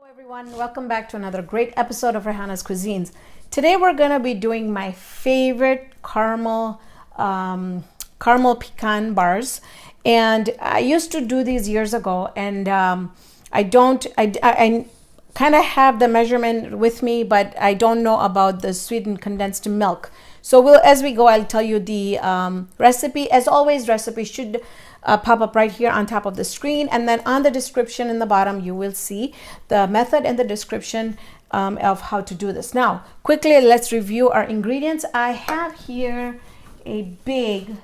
Everyone, welcome back to another great episode of Raihana's Cuisines. Today we're going to be doing my favorite caramel pecan bars, and I used to do these years ago, and I kind of have the measurement with me, but I don't know about the sweetened condensed milk. So as we go, I'll tell you the recipe. As always, recipe should pop up right here on top of the screen, and then on the description in the bottom you will see the method and the description of how to do this. Now quickly, let's review our ingredients. I have here a big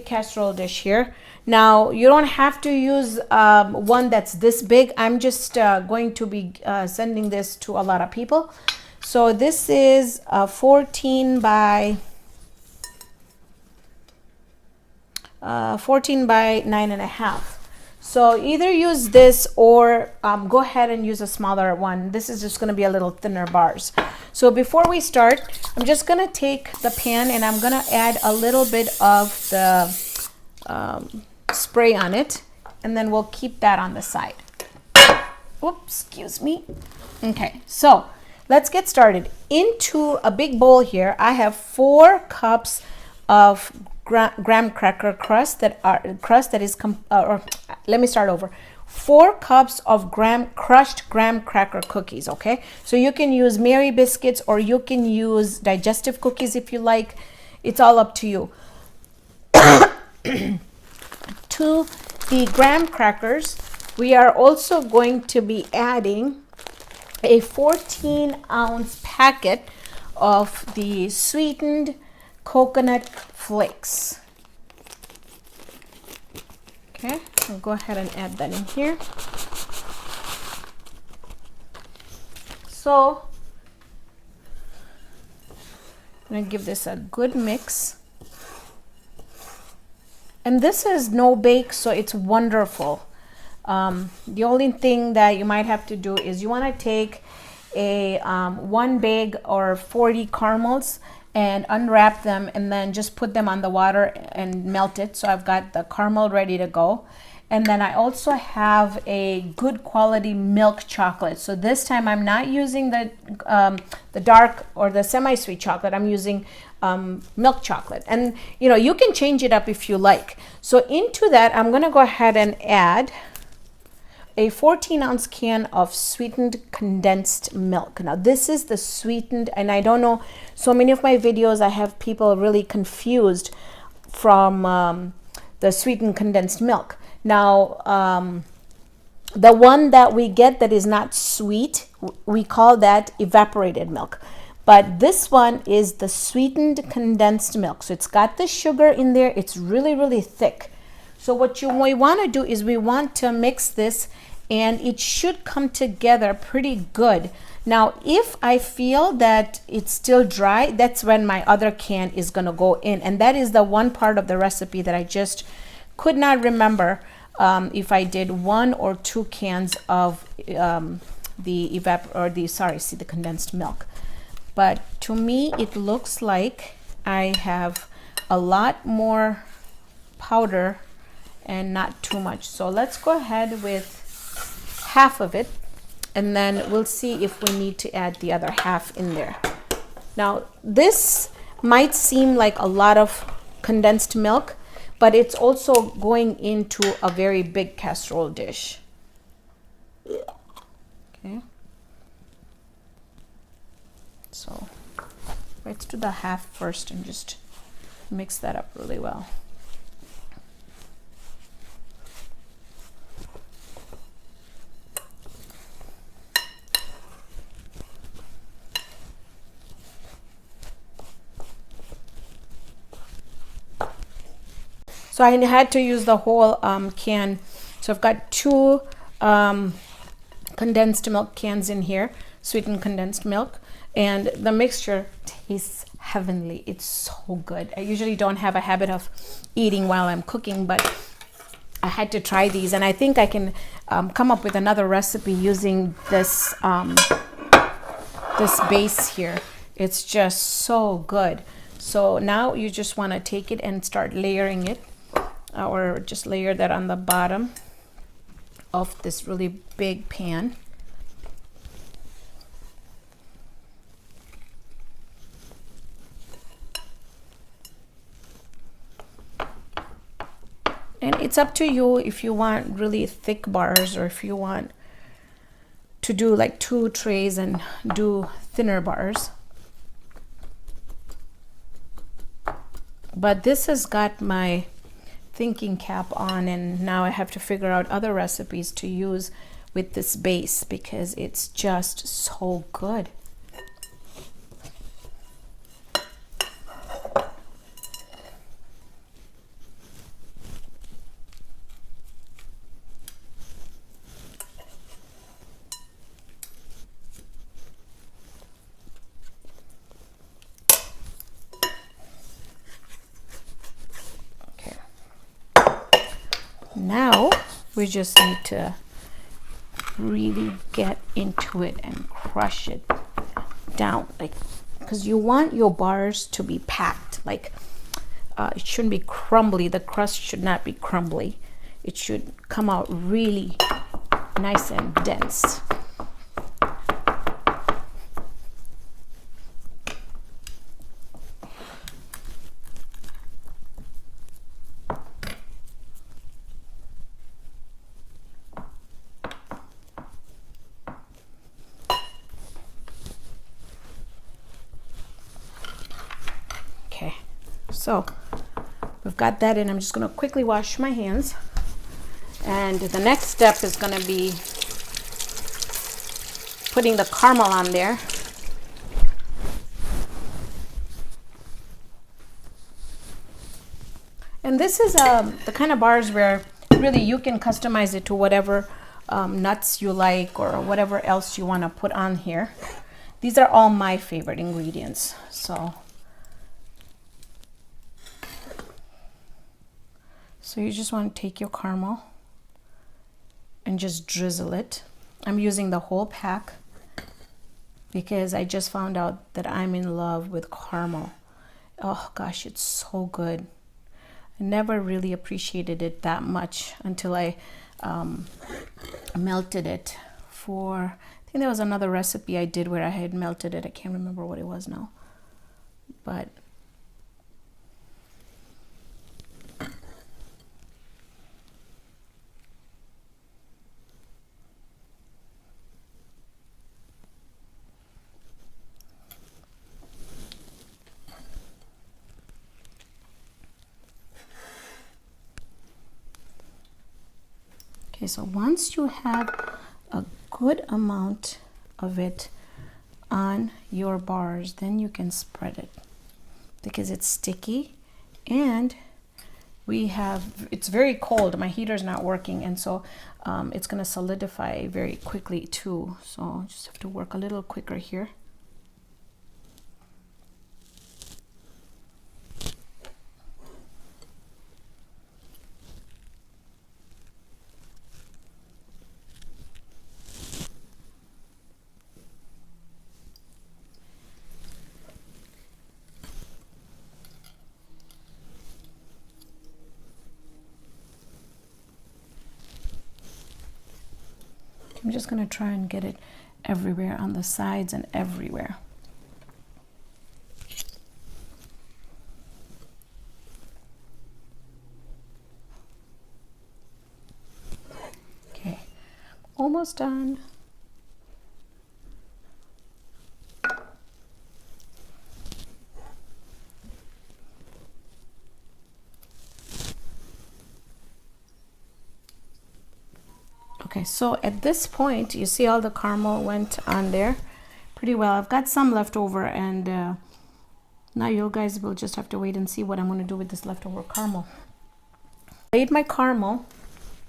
casserole dish here. Now you don't have to use one that's this big. I'm just going to be sending this to a lot of people. So this is 14 by 9.5. So either use this or go ahead and use a smaller one. This is just going to be a little thinner bars. So before we start, I'm just going to take the pan and I'm going to add a little bit of the spray on it, and then we'll keep that on the side. Oops, excuse me. Okay, so let's get started. Into a big bowl here, I have 4 cups of graham cracker crust that is let me start over. 4 cups of crushed graham cracker cookies. Okay, so you can use Mary biscuits or you can use digestive cookies if you like. It's all up to you. To the graham crackers, we are also going to be adding a 14-ounce packet of the sweetened coconut flakes. Okay, I'll go ahead and add that in here. So I'm going to give this a good mix. And this is no bake, so it's wonderful. The only thing that you might have to do is you want to take a 1 bag or 40 caramels and unwrap them and then just put them on the water and melt it. So I've got the caramel ready to go. And then I also have a good quality milk chocolate. So this time I'm not using the dark or the semi-sweet chocolate. I'm using milk chocolate. And you can change it up if you like. So into that, I'm gonna go ahead and add a 14-ounce can of sweetened condensed milk. Now this is the sweetened, and I don't know, so many of my videos I have people really confused from the sweetened condensed milk. Now the one that we get that is not sweet, we call that evaporated milk. But this one is the sweetened condensed milk. So it's got the sugar in there. It's really, really thick. So what we want to do is we want to mix this, and it should come together pretty good. Now, if I feel that it's still dry, that's when my other can is going to go in. And that is the one part of the recipe that I just could not remember if I did 1 or 2 cans of the condensed milk. But to me, it looks like I have a lot more powder and not too much. So let's go ahead with half of it, and then we'll see if we need to add the other half in there. Now this might seem like a lot of condensed milk, but it's also going into a very big casserole dish. Okay, so let's do the half first and just mix that up really well. So I had to use the whole can. So I've got 2 condensed milk cans in here, sweetened condensed milk, and the mixture tastes heavenly. It's so good. I usually don't have a habit of eating while I'm cooking, but I had to try these, and I think I can come up with another recipe using this this base here. It's just so good. So now you just want to take it and start layering it, or just layer that on the bottom. of this really big pan. And it's up to you if you want really thick bars or if you want to do like 2 trays and do thinner bars. But this has got my thinking cap on, and now I have to figure out other recipes to use with this base because it's just so good. Now we just need to really get into it and crush it down, like, because you want your bars to be packed. Like it shouldn't be crumbly. The crust should not be crumbly. It should come out really nice and dense. So we've got that in. I'm just going to quickly wash my hands. And the next step is going to be putting the caramel on there. And this is the kind of bars where really you can customize it to whatever nuts you like or whatever else you want to put on here. These are all my favorite ingredients. So you just want to take your caramel and just drizzle it. I'm using the whole pack because I just found out that I'm in love with caramel. Oh gosh, it's so good. I never really appreciated it that much until I melted it for, I think there was another recipe I did where I had melted it. I can't remember what it was now. But okay, so once you have a good amount of it on your bars, then you can spread it because it's sticky and it's very cold. My heater's not working, and so it's going to solidify very quickly too. So just have to work a little quicker here. I'm just going to try and get it everywhere, on the sides and everywhere. Okay, almost done. Okay, so at this point, you see all the caramel went on there pretty well. I've got some left over, and now you guys will just have to wait and see what I'm going to do with this leftover caramel. I made my caramel.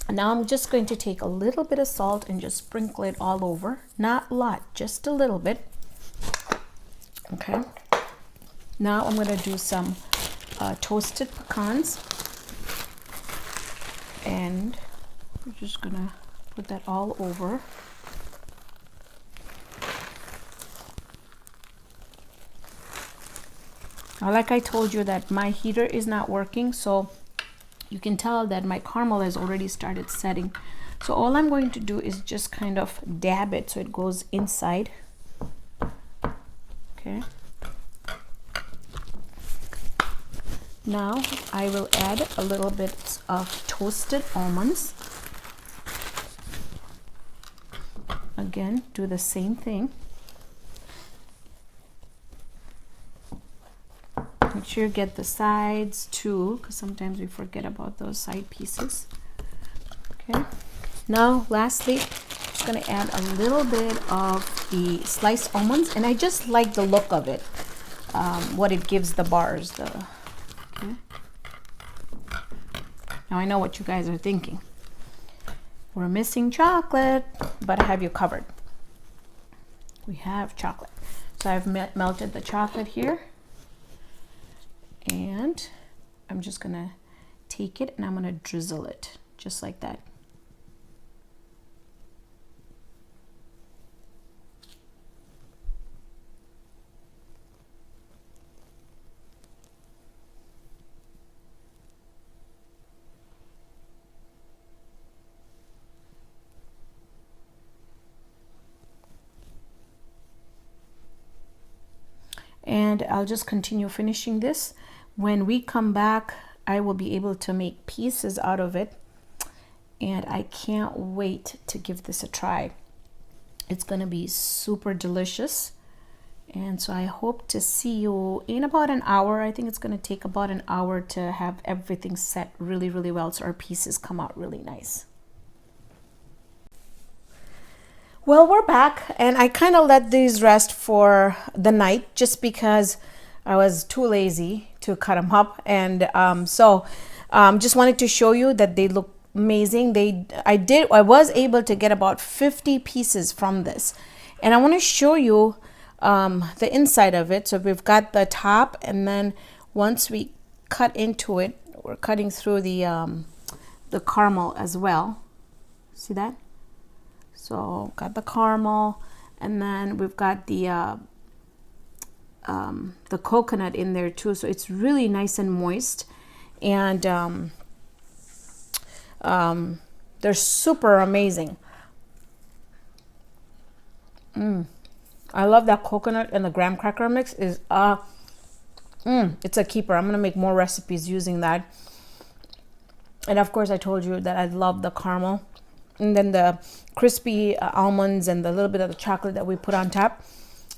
Now I'm just going to take a little bit of salt and just sprinkle it all over. Not a lot, just a little bit. Okay. Now I'm going to do some toasted pecans. And we're just going to put that all over. Now, like I told you, that my heater is not working, so you can tell that my caramel has already started setting. So all I'm going to do is just kind of dab it so it goes inside. Okay. Now I will add a little bit of toasted almonds. Again, do the same thing. Make sure you get the sides too, because sometimes we forget about those side pieces. Okay. Now, lastly, I'm just going to add a little bit of the sliced almonds, and I just like the look of it, what it gives the bars. Okay. Now I know what you guys are thinking. We're missing chocolate, but I have you covered. We have chocolate. So I've melted the chocolate here. And I'm just gonna take it and I'm gonna drizzle it just like that. And I'll just continue finishing this. When we come back, I will be able to make pieces out of it, and I can't wait to give this a try. It's gonna be super delicious, and so I hope to see you in about an hour. I think it's gonna take about an hour to have everything set really, really well so our pieces come out really nice. Well, we're back, and I kind of let these rest for the night just because I was too lazy to cut them up, and just wanted to show you that they look amazing. I was able to get about 50 pieces from this, and I want to show you the inside of it. So we've got the top, and then once we cut into it, we're cutting through the caramel as well. See that? So got the caramel, and then we've got the coconut in there too. So it's really nice and moist, and they're super amazing. I love that coconut, and the graham cracker mix is it's a keeper. I'm gonna make more recipes using that. And of course I told you that I love the caramel, and then the crispy almonds and the little bit of the chocolate that we put on top.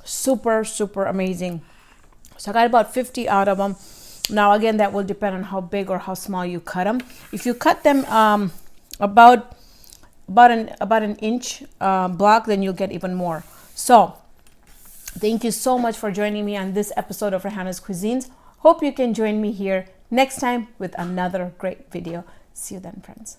Super, super amazing. So I got about 50 out of them. Now again, that will depend on how big or how small you cut them. If you cut them about an inch block, then you'll get even more. So thank you so much for joining me on this episode of Raihana's Cuisines. Hope you can join me here next time with another great video. See you then, friends.